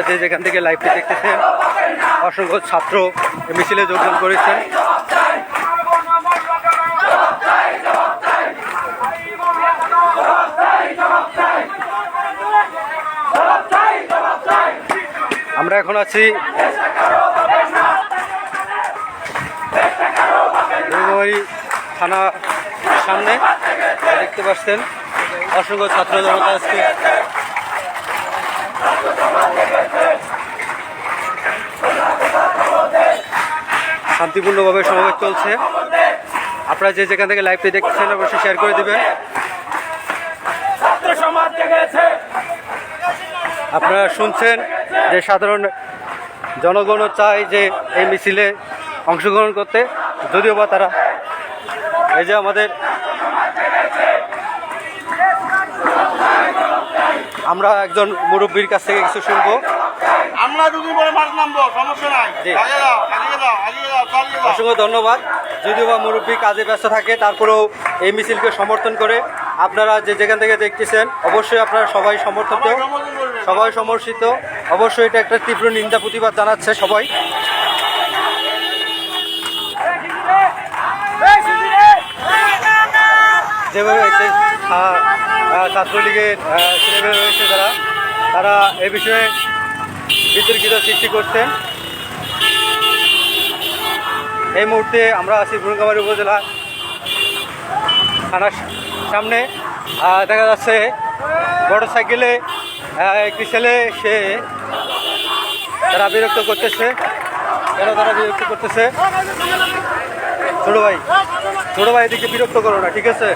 আপনারা যে যেখান থেকে লাইভটি দেখতেছেন, অসংখ্য ছাত্র এই মিছিলে যোগদান করেছেন। আমরা এখন আছি রূপবাড়ি থানা সামনে, দেখতে পাচ্ছেন অসংখ্য ছাত্র জনতা আজকে শান্তিপূর্ণভাবে সমাবেশ চলছে। আপনারা যে যেখান থেকে লাইভটি দেখছেন অবশ্যই শেয়ার করে দিবেন। আপনারা শুনছেন যে সাধারণ জনগণও চায় যে এই মিছিলে অংশগ্রহণ করতে, যদিও বা তারা এই যে আমাদের আমরা একজন মুরব্বীর কাছ থেকে কিছু শুনবো। আমরা দুদিন পরে মাঠ নামবো, সমস্যা নাই। জি। আগে যাও, আগে যাও, আগে যাও, চালিয়ে যাও। অসংখ্য ধন্যবাদ। যদিও বা মুরব্বী কাজে ব্যস্ত থাকে, তারপরেও এই মিছিলকে সমর্থন করে আপনারা যে যেখান থেকে দেখতেছেন অবশ্যই আপনারা সবাই সমর্থিত, সবাই সমর্থিত। অবশ্যই এটা একটা তীব্র নিন্দা প্রতিবাদ জানাচ্ছে সবাই। যেভাবে ছাত্রলীগের ছেলেমেয়ে রয়েছে তারা এই বিষয়ে বিতর্কিত সৃষ্টি করছেন। এই মুহূর্তে আমরা আছি বুড়িগঙ্গামারী উপজেলা থানার সামনে। দেখা যাচ্ছে মোটর সাইকেলে একটি ছেলে সে তারা বিরক্ত করতেছে। কেন তারা বিরক্ত করতেছে? ছোট ভাই এদিকে বিরক্ত করো না, ঠিক আছে?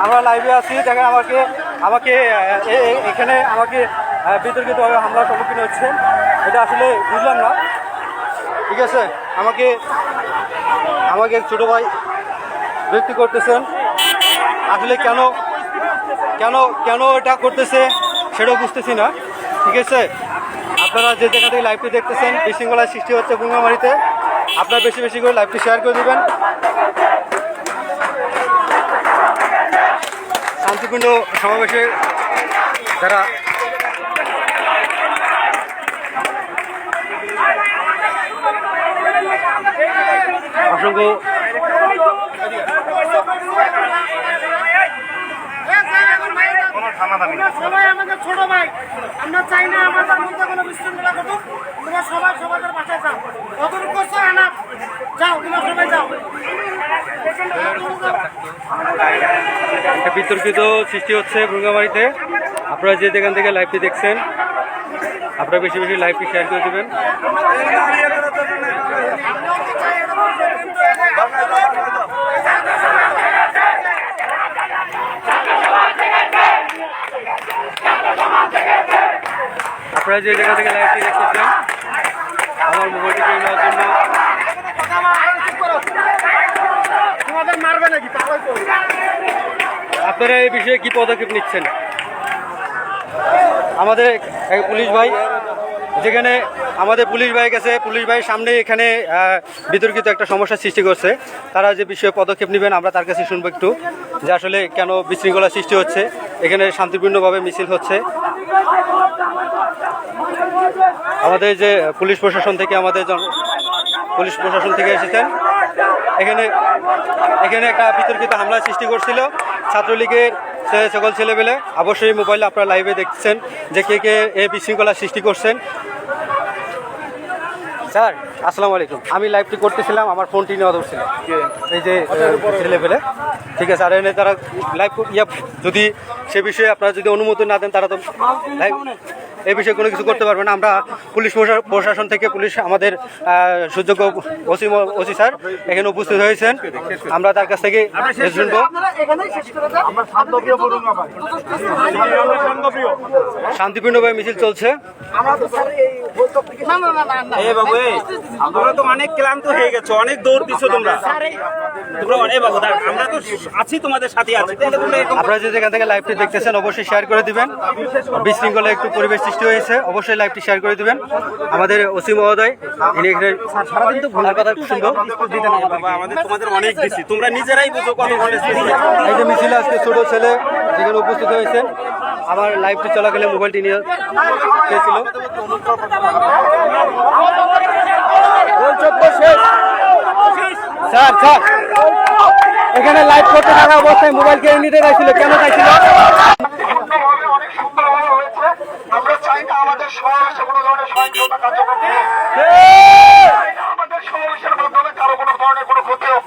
আমরা লাইভে আছি, দেখেন আমাকে এখানে আমাকে বিতর্কিতভাবে হামলার সম্মুখীন হচ্ছে। এটা আসলে বুঝলাম না, ঠিক আছে? আমাকে ছোট ভাই বিরক্তি করতেছেন। আসলে কেন এটা করতেছে সেটাও বুঝতেছি না, ঠিক আছে? আপনারা যে জায়গা থেকে লাইভটি দেখতেছেন, বিশৃঙ্খলার সৃষ্টি হচ্ছে বুড়িগঙ্গামারীতে। আপনারা বেশি বেশি করে লাইভটি শেয়ার করে দেবেন। শান্তিপূর্ণ সমাবেশে যারা অসংখ্য সবাই আমাদের ছোট ভাই, আমরা চাই না আমাদের মধ্যে কোনো বিশৃঙ্খলা ঘটুক। তোমরা সবাই সবাদের বাসায় যাও, কতটুকু করছো আনা যাও, তোমরা সবাই যাও। একটা বিতর্কিত সৃষ্টি হচ্ছে বুড়িগঙ্গামারীতে। আপনারা যে যেখান থেকে লাইভটি দেখছেন আপনারা বেশি বেশি লাইভটি শেয়ার করে দেবেন। আপনারা যে জায়গা থেকে লাইভটি দেখতেছেন আমার মোবাইলটি কিনে নেওয়ার জন্য তোমাদের মারবে নাকি? আপনারা এই বিষয়ে কি পদক্ষেপ নিচ্ছেন? আমাদের এক পুলিশ ভাই, যেখানে আমাদের পুলিশ ভাই গেছে, পুলিশ ভাইয়ের সামনে এখানে বিতর্কিত একটা সমস্যার সৃষ্টি করছে। তারা যে বিষয়ে পদক্ষেপ নেবেন আমরা তার কাছে শুনবো একটু, যে আসলে কেন বিশৃঙ্খলা সৃষ্টি হচ্ছে, এখানে শান্তিপূর্ণভাবে মিছিল হচ্ছে। আমাদের যে পুলিশ প্রশাসন থেকে এসেছেন, এখানে একটা বিতর্কিত হামলার সৃষ্টি করছিল ছাত্রলীগের সকল ছেলেবেলে। অবশ্যই মোবাইলে আপনারা লাইভে দেখছেন যে কে এই বিশৃঙ্খলা সৃষ্টি করছেন। স্যার আসসালামু আলাইকুম, আমি লাইভটি করতেছিলাম, আমার ফোনটি নেওয়া ধরছিল এই যে ছেলেবেলে, ঠিক আছে? আর এনে তারা লাইভ যদি সে বিষয়ে আপনারা যদি অনুমতি না দেন তারা তো লাইভ এই বিষয়ে কোনো কিছু করতে পারবে না। আমরা পুলিশ প্রশাসন থেকে আমাদের সুযোগ্য ওসি স্যার এখানে উপস্থিত হয়েছেন, আমরা তার কাছ থেকে শুনবো। শান্তিপূর্ণভাবে মিছিল চলছে। তোমরা তো অনেক ক্লান্ত হয়ে গেছো, অনেক দৌড় দিচ্ছ তোমরা। তোমরা অনেক বাবু আমরা তো আছি তোমাদের সাথে আছি তাহলে তোমরা এরকম আপনারা যে যেখান থেকে লাইভটি দেখতেছেন অবশ্যই শেয়ার করে দিবেন। বিশৃঙ্খলা একটু পরিবেশ সৃষ্টি হয়েছে, অবশ্যই লাইভটি শেয়ার করে দিবেন। আমাদের ওসি মহোদয় ইনি এখানে সারাদিন তো ভুলের কথা শুনবো। বাবা আমাদের তোমাদের অনেক দিছি তোমরা নিজেরাই বুঝো কত বলে এই যে মিছিল আজকে ছোট ছেলে যেখানে উপস্থিত হয়েছে, আমার লাইভটি চলাকালে মোবাইলটি নিয়ে চেয়েছিল। স্যার স্যার এখানে লাইভ করতে থাকা অবস্থায় মোবাইল কেড়ে নিতে চাইছিল, কেন চাইছিল? সুন্দরভাবে অনেক সুন্দরভাবে হয়েছে। আমরা চাই না আমাদের সমাবেশে কোনো ধরনের সহিংসতা কার্যক্রম হোক। চাই না আমাদের সমাবেশের মাধ্যমে কারো কোনো ধরনের কোনো ক্ষতি হোক।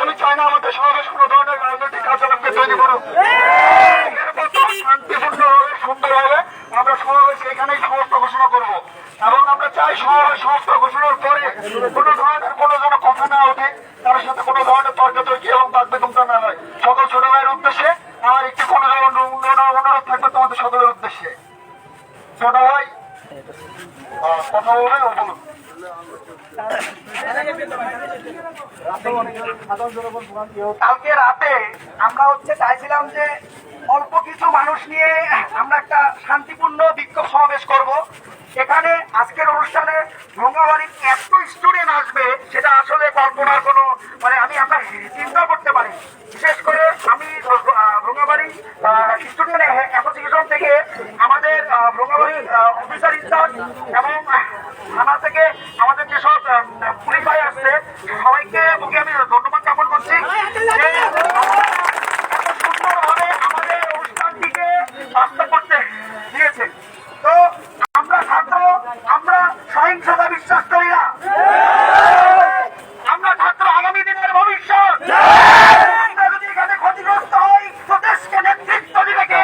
আমি চাই না আমাদের সমাবেশ কোনো ধরনের রাজনৈতিক কার্যক্রমকে তৈরি করুক। এর মধ্যে শান্তিপূর্ণভাবে সুন্দরভাবে আমরা সমাবেশ এখানেই সমাপ্ত ঘোষণা করব এবং আমরা চাই সমাবেশ সমাপ্ত ঘোষণার পরে কোনো ধরনের কোনো যেন কথা না ওঠে, কারোর সাথে কোনো ধরনের তর্কাতর্কি এবং বাকবিতণ্ডা না হয়। সকল ছোট ভাইয়ের উদ্দেশ্যে আমার একটি কোনো অনুরোধ থাকবে তোমাদের সকলের উদ্দেশ্যে। ছোট ভাই কথা বলবে ও বলুন। কালকে রাতে আমরা চাইছিলাম যে অল্প কিছু মানুষ নিয়ে আমরা একটা শান্তিপূর্ণ বিক্ষোভ সমাবেশ করব। এখানে আজকের অনুষ্ঠানে ভঙ্গাবাড়ির এত স্টুডেন্ট আসবে সেটা আসলে কল্পনার কোনো আমি আমরা চিন্তা করতে পারি। বিশেষ করে আমি ভঙ্গাবাড়ি স্টুডেন্ট অ্যাসোসিয়েশন থেকে আমাদের ভঙ্গাবাড়ি অফিসার ইনচার্জ এবং থানা থেকে আমাদের যেসব পুলিশ ভাই আসছে সবাইকে মুখে আমি ধন্যবাদ জ্ঞাপন করছি যে এত সুন্দরভাবে আমাদের অনুষ্ঠানটিকে বাস্তব করতে দিয়েছে। তো আমরা ছাত্র, আমরা সহিংসতা বিশ্বাস করি না। আমরা ছাত্র আগামী দিনের ভবিষ্যৎ। আমরা যদি এখানে ক্ষতিগ্রস্ত হই তো দেশকে নেতৃত্ব দিবে কে?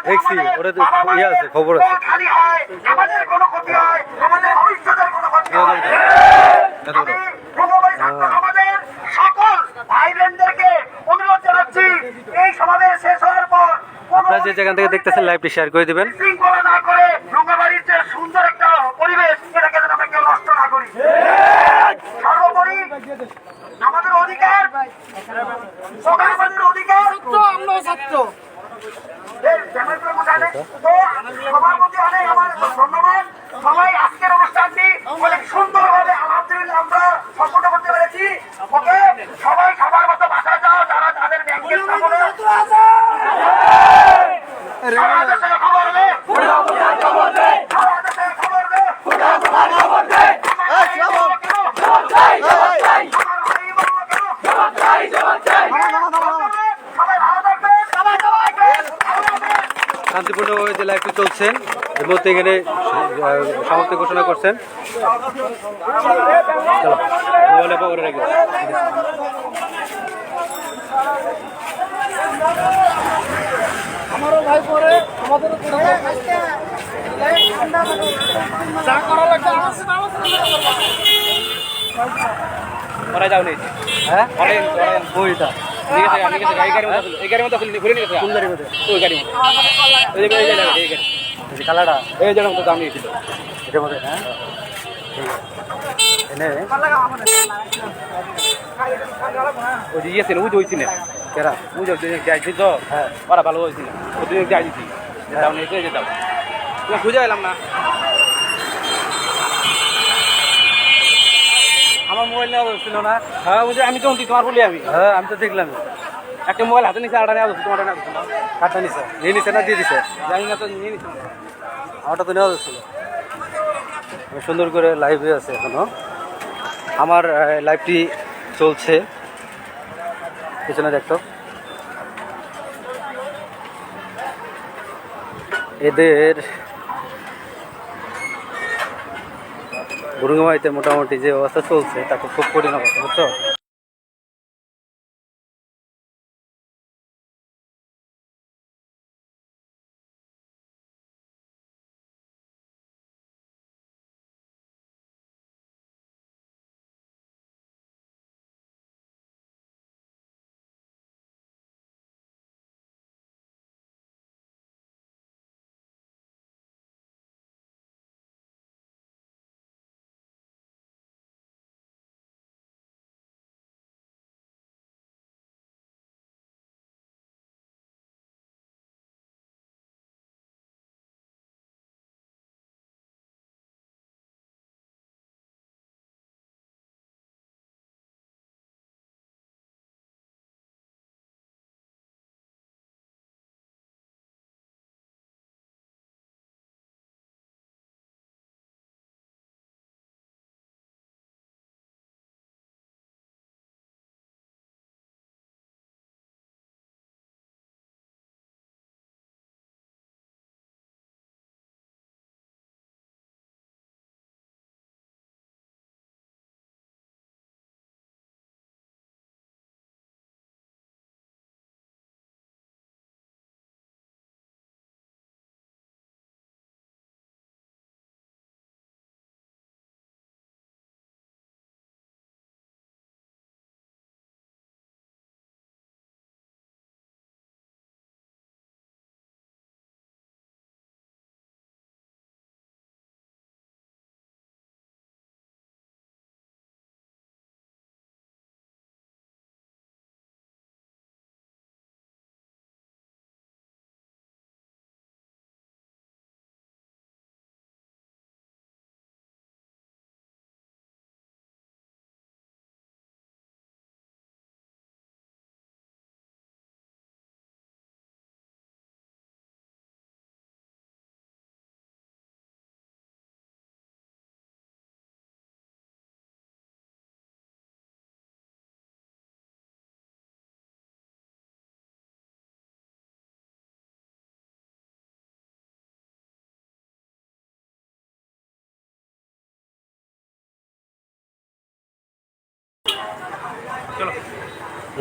দেখছি ওটা তো ইয়ে আছে, খবর আছে। খালি হয় আমাদের কোনো ক্ষতি হয়, আমাদের ভবিষ্যতের কোনো ক্ষতি হয়। আমি ভঙ্গবাড়ি ছাত্র সমাজের সকল ভাই বোনদেরকে অনুরোধ জানাচ্ছি এই সমাবেশ শেষ হওয়ার পর আপনারা যে যেখান থেকে দেখতেছেন লাইভটি শেয়ার করে দিবেন। শৃঙ্খলা না করে ভঙ্গবাড়ির যে সুন্দর একটা পরিবেশ এটাকে যেন আমরা কেউ নষ্ট না করি। সর্বোপরি আমাদের অধিকার, আমাদের অধিকার আমরা ছাত্র তো সবার প্রতি অনেক আমার ধন্যবাদ। সবাই আজকের অনুষ্ঠানটি অনেক সুন্দরভাবে আলহামদুলিল্লাহ আমরা সম্পন্ন করতে পেরেছি। ওকে সবাই সবার মতো বাসায় যাও, যারা তাদের ব্যাংকের সামনে খবর দে, খবর দে। সবাই ভালো থাকবেন। শান্তিপূর্ণভাবে যে লাইভটি চলছেন এর মধ্যে এখানে সমাপ্তি ঘোষণা করছেন। চলো মোবাইলে পকেটে রেখে দাও। আমারও ভাই পরে আমাদেরও যা করা লাগবে ওরা যাও নেই হ্যাঁ ওরা বইটা ঠিক আছে আমি কিছু এই গাড়ির মধ্যে ঘুরে নিয়ে গেছে কোন গাড়ির মধ্যে? ওই গাড়ির মধ্যে এই যে এই গাড়ি এই যে কালারটা এই জন্য তো দাম নিয়েছিল এটার মধ্যে, হ্যাঁ এনে ওই যে ইয়ে ছিল ওই যে হয়েছিল কেরা ওই যে যাইছি তো হ্যাঁ ওরা ভালো হয়েছিল ওই দিন যাই দিছি দাম নিয়েছে যে দাম তোমার খুঁজে এলাম না আমার মোবাইল নেওয়া ছিল না। হ্যাঁ বুঝে আমি তখন তোমার বলি আমি হ্যাঁ আমি তো দেখলাম একটা মোবাইল হাতে নিচে আটা নেওয়া তোমার নেওয়া কাঠটা নিছে, নিয়ে নিছে না দিয়ে দিছে? জানি না তো নিয়ে নিচ্ছি আমারটা তো নেওয়া ছিল। সুন্দর করে লাইভে আছে এখনো। আমার লাইভটি চলছে, পিছনে দেখতো এদের বুরুঙ্গামাইতে মোটামুটি যে অবস্থা চলছে তা খুব কঠিন অবস্থা, বুঝছো?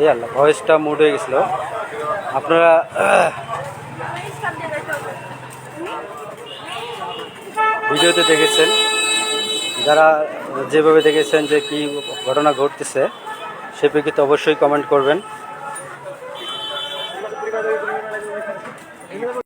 এই আল্লাহ ভয়েসটা মুড হয়ে গেছিল। আপনারা ভিডিওতে দেখেছেন, যারা যেভাবে দেখেছেন যে কি ঘটনা ঘটতেছে সে প্রেক্ষিতে অবশ্যই কমেন্ট করবেন।